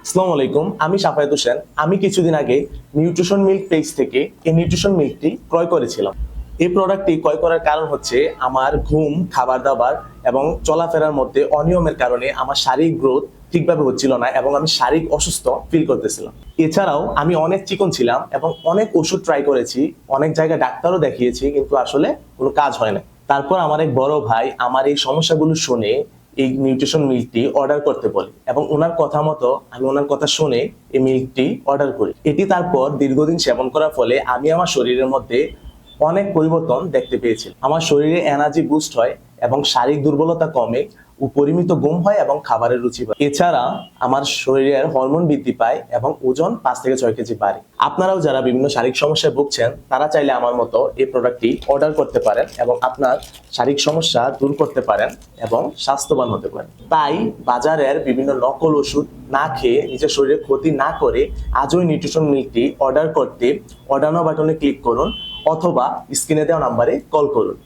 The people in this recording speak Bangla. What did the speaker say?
আসসালামু আলাইকুম, আমি শাফায়েত হোসেন। আমি কিছুদিন আগে নিউট্রিশন মিল্ক পেজ থেকে এই নিউট্রিশন মিল্কটি ক্রয় করেছিলাম। এই প্রোডাক্টটি ক্রয় করার কারণ হচ্ছে আমার ঘুম, খাবার দাবার এবং চলাফেরার মধ্যে অনিয়মের কারণে আমার শারীরিক গ্রোথ ঠিকভাবে হচ্ছিল না এবং আমি শারীরিক অসুস্থ ফিল করতেছিলাম। এছাড়াও আমি অনেক চিকন ছিলাম এবং অনেক ওষুধ ট্রাই করেছি, অনেক জায়গায় ডাক্তারও দেখিয়েছি, কিন্তু আসলে কোনো কাজ হয় না। তারপর আমার এক বড় ভাই আমার এই সমস্যাগুলো শুনে এই নিউট্রিশন মিল্কটি অর্ডার করতে বলে এবং ওনার কথা মতো আমি ওনার কথা শুনে এই মিল্কটি অর্ডার করি। এটি তারপর দীর্ঘদিন সেবন করার ফলে আমি আমার শরীরের মধ্যে অনেক পরিবর্তন দেখতে পেয়েছি। আমার শরীরে এনার্জি বুস্ট হয় এবং শারীরিক দুর্বলতা কমে, পরিমিত ঘুম হয় এবং খাবারের রুচি বাড়ে। এছাড়া আমার শরীরের হরমোন বৃদ্ধি পায় এবং ওজন 5 থেকে 6 কেজি বাড়ে। আপনারাও যারা বিভিন্ন শারীরিক সমস্যায় ভুগছেন তারা চাইলে আমার মতো এই প্রোডাক্টটি অর্ডার করতে পারেন এবং আপনার শারীরিক সমস্যা দূর করতে পারেন এবং স্বাস্থ্যবান হতে পারেন। তাই বাজারের বিভিন্ন নকল ওষুধ না খেয়ে নিজের শরীরে ক্ষতি না করে আজই নিউট্রিশন মিল্কটি অর্ডার করতে অর্ডার নাও বাটনে ক্লিক করুন অথবা স্ক্রিনে দেওয়া নাম্বারে কল করুন।